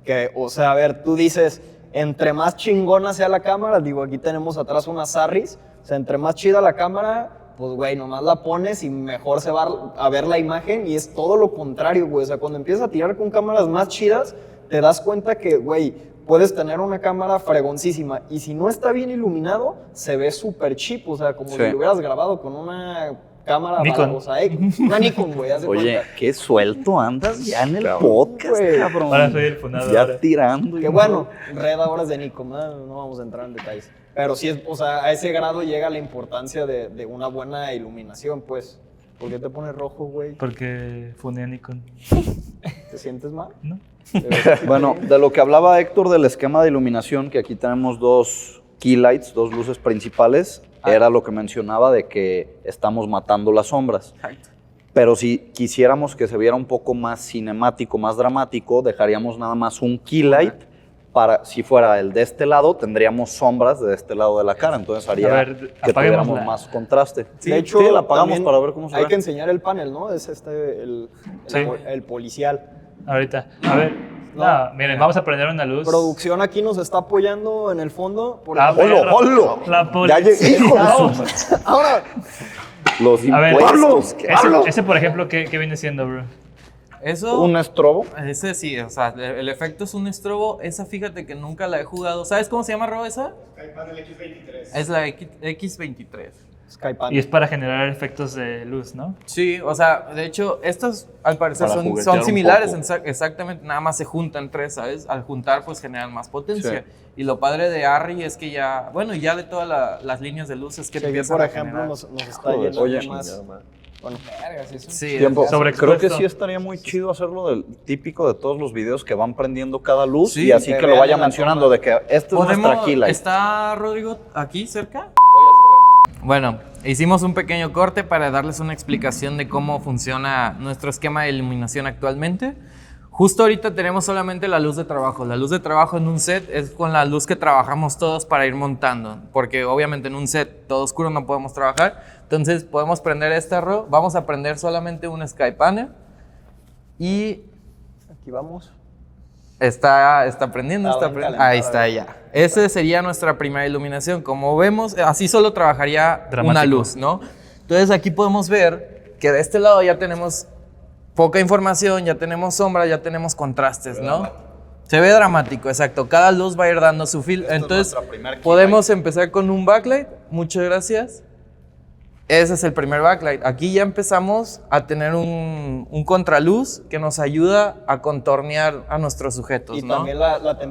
que, o sea, a ver, tú dices, entre más chingona sea la cámara, digo, aquí tenemos atrás unas Sarris, o sea, entre más chida la cámara, pues, güey, nomás la pones y mejor se va a ver la imagen, y es todo lo contrario, güey, o sea, cuando empiezas a tirar con cámaras más chidas, te das cuenta que, güey, puedes tener una cámara fregoncísima y si no está bien iluminado, se ve súper cheap, o sea, como si lo hubieras grabado con una cámara Nikon. o sea, una Nikon, güey, haz de Oye, cuenta. qué suelto andas ya en el podcast, güey. cabrón. Ahora soy el funador. Ya tirando. Que bueno, red ahora es de Nikon, no vamos a entrar en detalles. Pero sí, o sea, a ese grado llega la importancia de una buena iluminación, pues. ¿Por qué te pones rojo, güey? Porque fundé a Nikon. ¿Te sientes mal? ¿No? Bueno, de lo que hablaba Héctor del esquema de iluminación, que aquí tenemos 2 key lights, 2 luces principales, era lo que mencionaba de que estamos matando las sombras. Exacto. Pero si quisiéramos que se viera un poco más cinemático, más dramático, dejaríamos nada más un key light si fuera el de este lado, tendríamos sombras de este lado de la cara. Entonces haría A ver, que tuviéramos apaguémosla. más contraste. De hecho, sí, la apagamos también para ver cómo se hay ve. que enseñar el panel, ¿no? Es Sí. el policial. Ahorita. A ver. No, miren, vamos a prender una luz. Producción aquí nos está apoyando en el fondo. Por Ah, ejemplo. perro. ¡Holo! La Ya policía. llegué, hijo de su- Ahora, Los A ver, impuestos. ese, por ejemplo, ¿qué viene siendo, bro? Eso... Un estrobo. Ese sí, o sea, el efecto es un estrobo. Esa fíjate que nunca la he jugado. ¿Sabes cómo se llama, Ro, esa? Skypanel X23. Es la X23. Skypan. Y es para generar efectos de luz, ¿no? Sí, o sea, de hecho, estas al parecer Para son juguetear un similares, poco. exactamente, nada más se juntan tres, ¿sabes? Al juntar, pues generan más potencia. Sí. Y lo padre de Arri es que ya, bueno, y ya de todas las líneas de luz es que Sí, empiezan por a ejemplo, generar. nos está Joder, yendo oye, más. Bueno, Sí, Tiempo. Sobreexpuesto. Creo que sí estaría muy chido hacerlo del típico de todos los videos que van prendiendo cada luz Sí, y así que que lo vean vaya en la mencionando toma. de que esta es nuestra key light. ¿Está Rodrigo aquí cerca? Bueno, hicimos un pequeño corte para darles una explicación de cómo funciona nuestro esquema de iluminación actualmente. Justo ahorita tenemos solamente la luz de trabajo. La luz de trabajo en un set es con la luz que trabajamos todos para ir montando, porque obviamente en un set todo oscuro no podemos trabajar. Entonces podemos prender esta row, vamos a prender solamente un Sky Panel y aquí vamos. está prendiendo, Ah, está va a prendiendo. calentar, Ahí está ya. Esa sería nuestra primera iluminación. Como vemos, así solo trabajaría Dramático. una luz, ¿no? Entonces aquí podemos ver que de este lado ya tenemos poca información, ya tenemos sombra, ya tenemos contrastes, ¿no? Se ve dramático, exacto. Cada luz va a ir dando su feel. Entonces nuestra primer key podemos empezar con un backlight. Muchas gracias. Ese es el primer backlight. Aquí ya empezamos a tener un contraluz que nos ayuda a contornear a nuestros sujetos, Y ¿no? también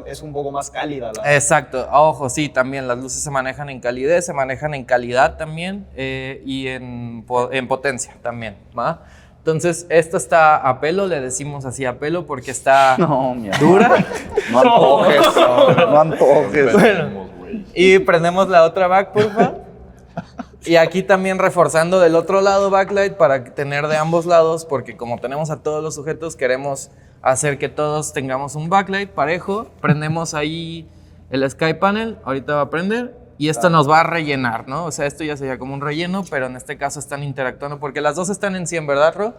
es un poco más cálida. Exacto. Ojo, sí, también las luces se manejan en calidez, se manejan en calidad también y en potencia también, ¿va? Entonces, esta está a pelo, le decimos así a pelo porque está No, mi amor. dura. No antojes. No antojes. Y prendemos la otra back, porfa. Y aquí también reforzando del otro lado backlight para tener de ambos lados, porque como tenemos a todos los sujetos, queremos hacer que todos tengamos un backlight parejo. Prendemos ahí el Sky Panel, ahorita va a prender, y esto nos va a rellenar, ¿no? O sea, esto ya sería como un relleno, pero en este caso están interactuando, porque las dos están en 100, ¿verdad, Ro?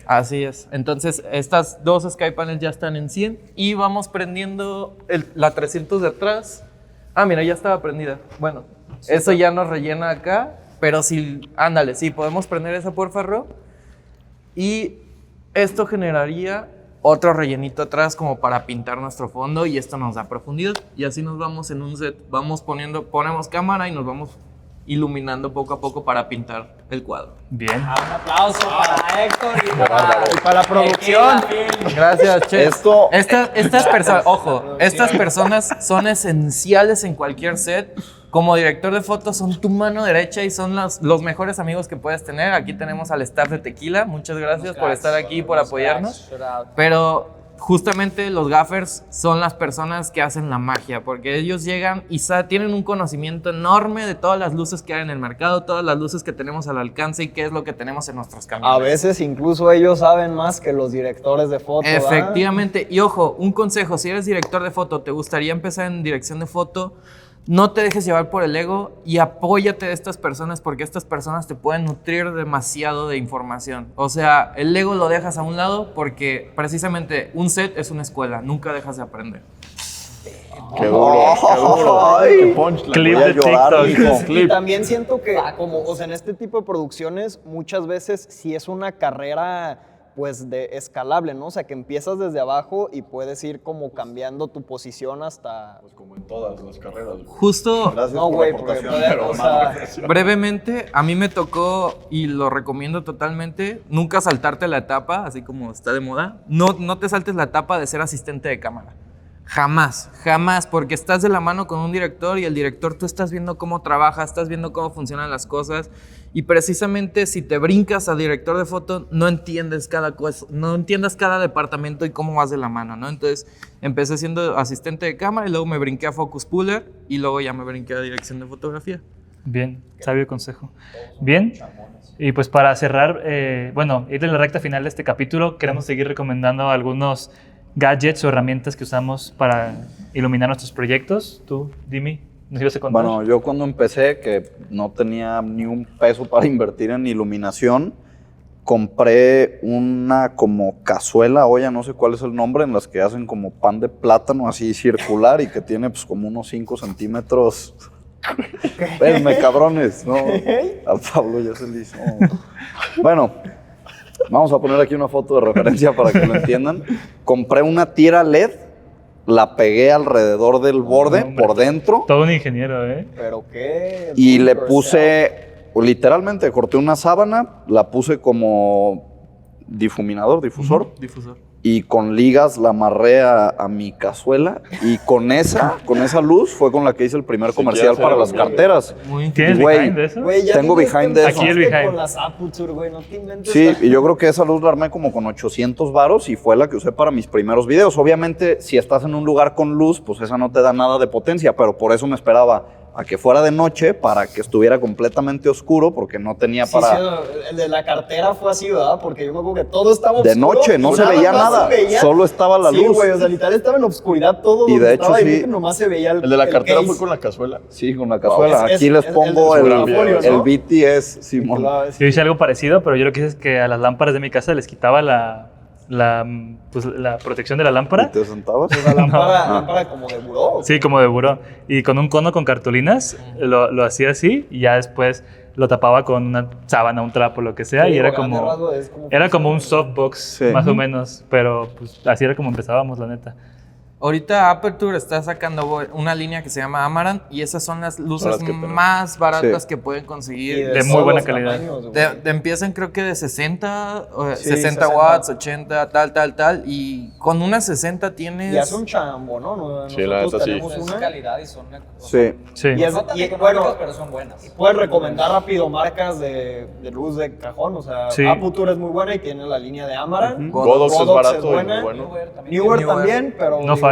Así es. Entonces, estas dos Sky Panels ya están en 100 y vamos prendiendo la 300 de atrás. Ah, mira, ya estaba prendida. Bueno, eso ya nos rellena acá, pero sí, ándale, sí, podemos prender esa porfa, Ro. Y esto generaría otro rellenito atrás como para pintar nuestro fondo y esto nos da profundidad. Y así nos vamos en un set, ponemos cámara y nos vamos iluminando poco a poco para pintar el cuadro. Bien. Un aplauso para Héctor y Para la producción. Gracias, Che. Esto- Estas personas, ojo, estas personas son esenciales en cualquier set. Como director de fotos son tu mano derecha y son los mejores amigos que puedes tener. Aquí tenemos al staff de Tequila. Muchas gracias por estar aquí y por apoyarnos. Pero justamente los gaffers son las personas que hacen la magia, porque ellos llegan y tienen un conocimiento enorme de todas las luces que hay en el mercado, todas las luces que tenemos al alcance y qué es lo que tenemos en nuestros camiones. A veces incluso ellos saben más que los directores de foto. ¿verdad? Efectivamente. Y ojo, un consejo, si eres director de foto, te gustaría empezar en dirección de foto, no te dejes llevar por el ego y apóyate de estas personas porque estas personas te pueden nutrir demasiado de información. O sea, el ego lo dejas a un lado porque precisamente un set es una escuela, nunca dejas de aprender. Qué duro, qué duro. Ay. Qué punchline. Clip Voy a de llorar, TikTok. hijo. Y también siento que, como, o sea, en este tipo de producciones, muchas veces sí es una carrera, pues, de escalable, ¿no? O sea, que empiezas desde abajo y puedes ir como cambiando tu posición hasta... Pues como en todas las carreras. Justo, Gracias No, por güey, la porque, aportación. Pero, o sea, brevemente, a mí me tocó, y lo recomiendo totalmente, nunca saltarte la etapa, así como está de moda. No te saltes la etapa de ser asistente de cámara. Jamás, jamás, porque estás de la mano con un director y el director tú estás viendo cómo trabaja, estás viendo cómo funcionan las cosas y precisamente si te brincas a director de foto no entiendes cada cosa, no entiendas cada departamento y cómo vas de la mano, ¿no? Entonces empecé siendo asistente de cámara y luego me brinqué a focus puller y luego ya me brinqué a dirección de fotografía. Bien, sabio consejo. Bien, y pues para cerrar, bueno, ir de la recta final de este capítulo, queremos seguir recomendando algunos gadgets o herramientas que usamos para iluminar nuestros proyectos. Tú, dime, ¿nos ibas a contar? Bueno, yo cuando empecé, que no tenía ni un peso para invertir en iluminación, compré una como cazuela, olla, no sé cuál es el nombre, en las que hacen como pan de plátano así circular y que tiene pues como unos 5 centímetros. Venme, cabrones, ¿no? Al Pablo ya se le hizo. Bueno, vamos a poner aquí una foto de referencia para que lo entiendan. Compré una tira LED, la pegué alrededor del borde, hombre. por dentro, Todo un ingeniero, ¿eh? ¿Pero qué? y le puse, literalmente corté una sábana, la puse como difusor, Difusor. y con ligas la amarré a mi cazuela, y con esa luz fue con la que hice el primer comercial quieres para hacer las algo, carteras. Muy ¿Tienes Güey, behind de eso? Güey, ya Tengo tienes behind que de eso. Aquí el empezaste behind. con las Aputure, güey, no te inventes. Sí, y yo creo que esa luz la armé como con 800 varos y fue la que usé para mis primeros videos. Obviamente, si estás en un lugar con luz, pues esa no te da nada de potencia, pero por eso me esperaba a que fuera de noche para que estuviera completamente oscuro, porque no tenía Sí, para... sí, el de la cartera fue así, ¿verdad? Porque yo me acuerdo que todo estaba De oscuro. noche, no y se veía más nada, se veía. solo estaba la Sí, luz. güey, o sea, literal estaba en obscuridad todo. Y de donde hecho, estaba, sí. y nomás se veía El de la cartera case. fue con la cazuela. Sí, con la cazuela. Es- Aquí es- les es- pongo es el, un folio, el ¿no? BTS, Simón. Claro, sí. Yo hice algo parecido, pero yo lo que hice es que a las lámparas de mi casa les quitaba la protección de la ¿Y lámpara. te sentabas? O sea, lámpara como de buró. Sí, como de buró. Y con un cono con cartulinas lo hacía así y ya después lo tapaba con una sábana, un trapo, lo que sea. Sí, y era a grandes como, rasgos es como era como un softbox, Sí. más o menos. Pero pues, así era como empezábamos, la neta. Ahorita Aperture está sacando una línea que se llama Amaranth y esas son las luces Las que tenemos. más baratas Sí. que pueden Y conseguir. de muy todos buena los calidad. tamaños, güey. Empiezan creo que de 60, Sí, 60 60. watts, 80, tal, y con una 60 tienes... Y hace un chambo, ¿no? Sí, la Nosotros neta, sí. tenemos Es una. calidad y son. Sí. Sí. Y es- No tan y, económicas, bueno, pero son buenas. Puedes recomendar rápido marcas de luz de cajón, o sea, Sí. Aputure es muy buena y tiene la línea de Amaranth. Godox es barato y buena. muy bueno. Newer también. Newer Newer. también, pero No falla.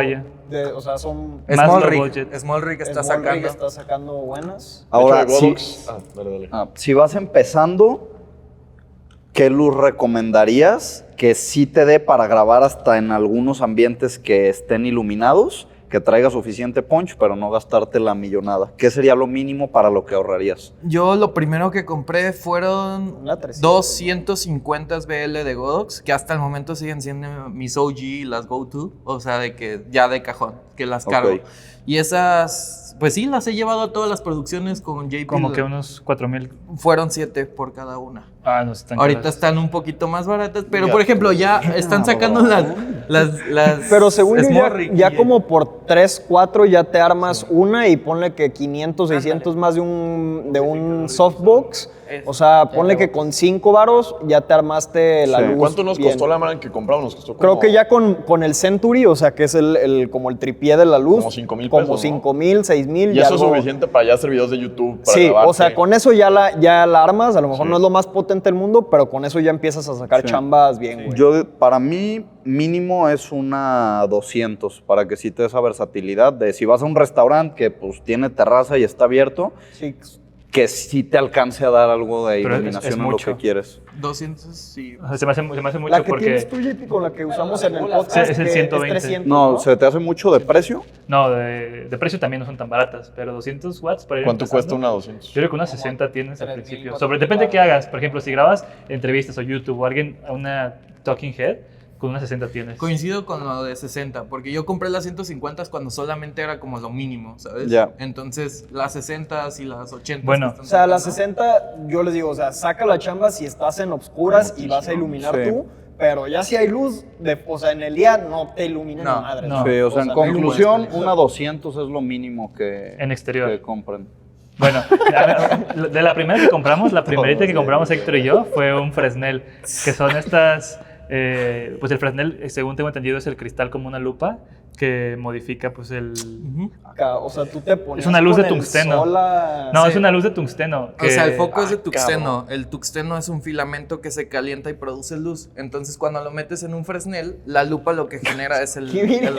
o sea, son Más Small low Rig, budget. Small Rig está Small Rig sacando. está sacando buenas. Ahora, de hecho, sí. de Godox. Dale. Si vas empezando, ¿qué luz recomendarías que sí te dé para grabar hasta en algunos ambientes que estén iluminados, que traiga suficiente punch, pero no gastarte la millonada? ¿Qué sería lo mínimo para lo que ahorrarías? Yo lo primero que compré fueron Una 300. 250 BL de Godox, que hasta el momento siguen siendo mis OG, las go-to, o sea, de que ya de cajón, que las cargo. Ok. Y esas, pues sí, las he llevado a todas las producciones con JP. Como que unos 4,000. Fueron 7 por cada una. Ah, no están Ahorita caras. están un poquito más baratas, pero Ya. por ejemplo, ya están sacando las Pero según yo, Small Rig ya y- como por 3, 4 ya te armas una y ponle que 500, 600 más de un softbox. O sea, ponle que con 5 varos ya te armaste la Sí. luz. ¿Cuánto nos bien. costó la Amaranth que compramos? Nos costó como... Creo que ya con el Century, o sea, que es como el tripié de la luz. Como 5,000 Como pesos, ¿no? 5,000, 6,000. Y eso es suficiente para ya hacer videos de YouTube, para Sí, grabarte. o sea, con eso ya la armas. A lo mejor Sí. no es lo más potente del mundo, pero con eso ya empiezas a sacar Sí. chambas bien, güey. Para mí, mínimo es una 200, para que sí te dé esa versatilidad de si vas a un restaurante que pues tiene terraza y está abierto, Sí. que sí te alcance a dar algo de Pero es iluminación en mucho. lo que quieres. 200, sí. O sea, se me hace mucho La que porque... tienes tú, JP, con la que usamos en el Sí, podcast, es el que 120. 300, No, ¿se te hace mucho de precio? No, de precio también no son tan baratas, pero 200 watts para ir ¿Cuánto empezando. cuesta una 200? Yo creo que unas 60 tienes al 3,000, principio. 4,000 Depende de qué baros. hagas. Por ejemplo, si grabas entrevistas o YouTube o alguien a una Talking Head, con unas 60 tienes. Coincido con lo de 60, porque yo compré las 150 cuando solamente era como lo mínimo, ¿sabes? Ya. Entonces, las 60 y las 80. Bueno. que O están sea, las sacando, 60, yo les digo, o sea, saca la chamba si estás en obscuras y vas a iluminar Sí. tú, pero ya si hay luz, o sea, en el día no te ilumina No, ni madre. no. Sí, o sea, en no hay luz. conclusión, una 200 es lo mínimo que, En exterior. que compren. Bueno, de la primera que compramos, la primerita que compramos Héctor y yo, fue un Fresnel, que son estas... pues el Fresnel, según tengo entendido, es el cristal como una lupa que modifica pues el... Acá, o sea, tú te pones Es una luz de con el tungsteno. sol a- No, Sí. es una luz de tungsteno. O sea, el foco es de Ah, tuxteno. El tuxteno es un filamento que se calienta y produce luz. Entonces, cuando lo metes en un Fresnel, la lupa lo que genera es el... ¿Qué viene?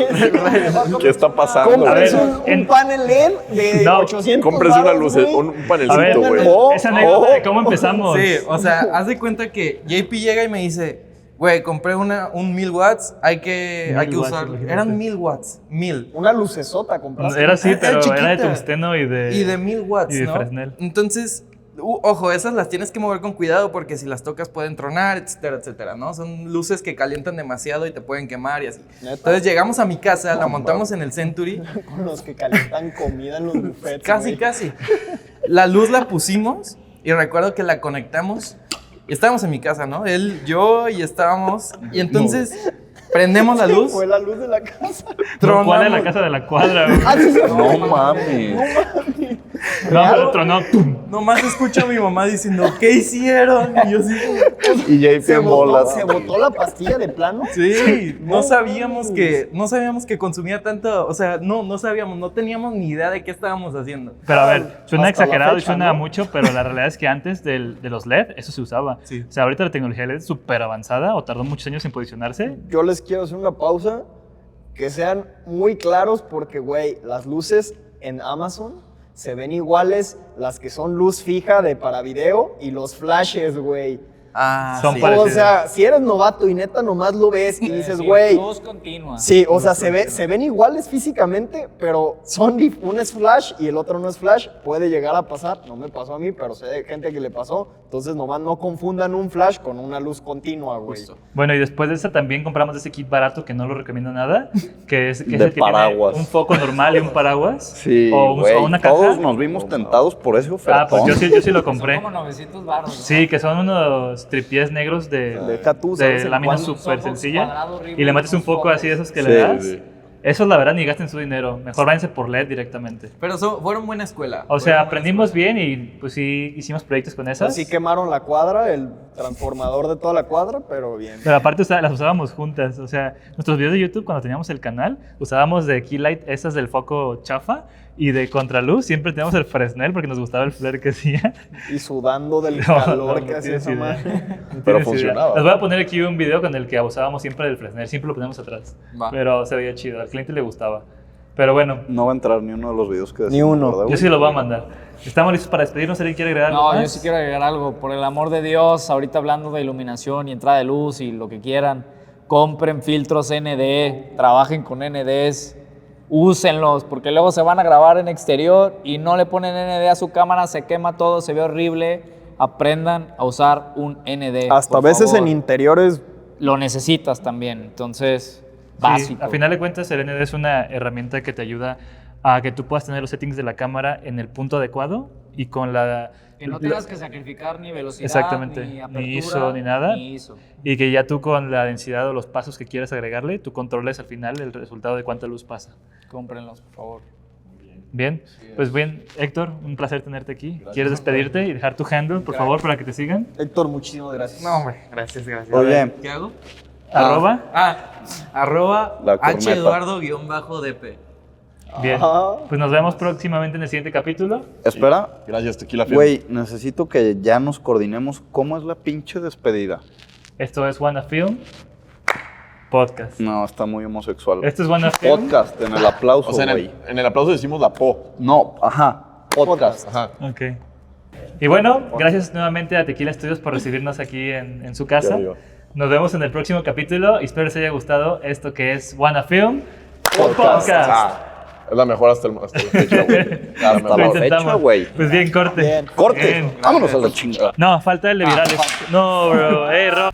¿Qué está pasando? Compres A ver, un en- panel LED de No, 800 Compres una varos, luz, güey. un A ver, panelcito, güey. Oh, esa anécdota de cómo empezamos. Sí, o sea, haz de cuenta que JP llega y me dice, Güey, compré un 1000 watts. Hay que 1000 watts, usar. imagínate. Eran 1000 watts. 1000. Una lucesota compraste. Era así, pero chiquita. era de tungsteno y de 1000 watts, y de ¿no? Fresnel. Entonces, ojo, esas las tienes que mover con cuidado porque si las tocas pueden tronar, etcétera, etcétera, ¿no? Son luces que calientan demasiado y te pueden quemar y así. ¿Neta? Entonces llegamos a mi casa, la montamos en el Century. Con los que calientan comida en los buffets. Casi, güey. casi. La luz la pusimos y recuerdo que la conectamos. Y estábamos en mi casa, ¿no? Él, yo y estábamos. Y entonces prendemos la luz. Fue la luz de la casa. No, ¿cuál es la tronamos. casa de la cuadra, güey? Ah, sí, sí. No mames. No, pero tronó. ¡Tum! Nomás escucho a mi mamá diciendo, ¿qué hicieron? Y yo sí. Y JP Se en botó, bolas. se botó la pastilla de plano. Sí, no sabíamos que consumía tanto, o sea, no sabíamos, no teníamos ni idea de qué estábamos haciendo. Pero a ver, suena Hasta la exagerado y fecha, suena ¿no? mucho, pero la realidad es que antes de los LED, eso se usaba. Sí. O sea, ahorita la tecnología LED es súper avanzada o tardó muchos años en posicionarse. Yo les quiero hacer una pausa. Que sean muy claros porque, güey, las luces en Amazon se ven iguales las que son luz fija de para video y los flashes, güey. Ah, Son sí. parecidos. O sea, si eres novato y neta nomás lo ves y dices, Sí, güey. luz continua. Sí, o sea, se ven iguales físicamente, pero uno es flash y el otro no es flash. Puede llegar a pasar, no me pasó a mí, pero sé de gente que le pasó. Entonces, nomás no confundan un flash con una luz continua, güey. Bueno, y después de esa también compramos ese kit barato que no lo recomiendo nada, que es De el que paraguas. tiene un foco normal y un paraguas. Sí, o güey. una caja. Todos nos vimos tentados por ese ofertón. Ah, pues yo sí lo Son compré. como 900 baros. Sí, que son unos tripiés negros de Deja tú, ¿sabes en lámina cuánto? súper Softbox sencilla. cuadrado horrible, Y le metes un unos foco así de focos. esos que Sí, le das. sí. Esos la verdad ni gasten su dinero. Mejor váyanse por LED directamente. Pero fueron buena escuela. O sea, Fueron buena aprendimos bien y pues sí hicimos proyectos con esas. Así quemaron la cuadra, el transformador de toda la cuadra, pero bien. Pero aparte las usábamos juntas. O sea, nuestros videos de YouTube cuando teníamos el canal, usábamos de Keylight esas del foco chafa y de contraluz siempre teníamos el Fresnel porque nos gustaba el flare que hacía. Y sudando del No, calor no que hacía tienes esa idea. madre. No Pero tienes idea. funcionaba. Les voy a poner aquí un video con el que abusábamos siempre del Fresnel. Siempre lo ponemos atrás. Va. Pero se veía chido. Al cliente le gustaba. Pero bueno, No va a entrar ni uno de los videos que Ni decimos, uno. ¿verdad, yo güey? sí lo voy a mandar. ¿Estamos listos para despedirnos? ¿Alguien quiere agregar algo No, más? yo sí quiero agregar algo. Por el amor de Dios, ahorita hablando de iluminación y entrada de luz y lo que quieran, compren filtros ND, trabajen con NDs, úsenlos, porque luego se van a grabar en exterior y no le ponen ND a su cámara, se quema todo, se ve horrible. Aprendan a usar un ND. Hasta por veces favor. en interiores. Lo necesitas también, entonces, Sí, básico. a final de cuentas, el ND es una herramienta que te ayuda a que tú puedas tener los settings de la cámara en el punto adecuado y con la... Que no tengas que sacrificar ni velocidad, Exactamente, ni ni apertura, ISO, ni nada. Ni ISO. Y que ya tú con la densidad o los pasos que quieras agregarle, tú controles al final el resultado de cuánta luz pasa. Cómprenlos, por favor. Bien, pues bien, Héctor, un placer tenerte aquí. ¿Quieres despedirte y dejar tu handle, por favor, para que te sigan? Héctor, muchísimas gracias. No, hombre, gracias. Oye, ¿Qué hago? Arroba. Arroba La corneta. HEduardo_DP. Bien, Ah. pues nos vemos próximamente en el siguiente capítulo. espera. Gracias, Tequila Film. Güey, necesito que ya nos coordinemos cómo es la pinche despedida. Esto es Wanna Film Podcast. No, está muy homosexual. Esto es Wanna Film. Podcast, en el aplauso, O sea, güey. en el aplauso decimos la po. No, ajá, podcast. Ajá. Ok. Y bueno, gracias nuevamente a Tequila Studios por recibirnos aquí en su casa. Ya digo. Nos vemos en el próximo capítulo y espero les haya gustado esto que es Wanna Film Podcast. Podcast. Es la mejor hasta la fecha, güey. La Hasta mejor. la Lo fecha, intentamos. güey. Pues bien, corte. Bien. ¡Corte! Bien. ¡Vámonos a la chingada! No, falta el de virales. No, bro. Hey, Rob.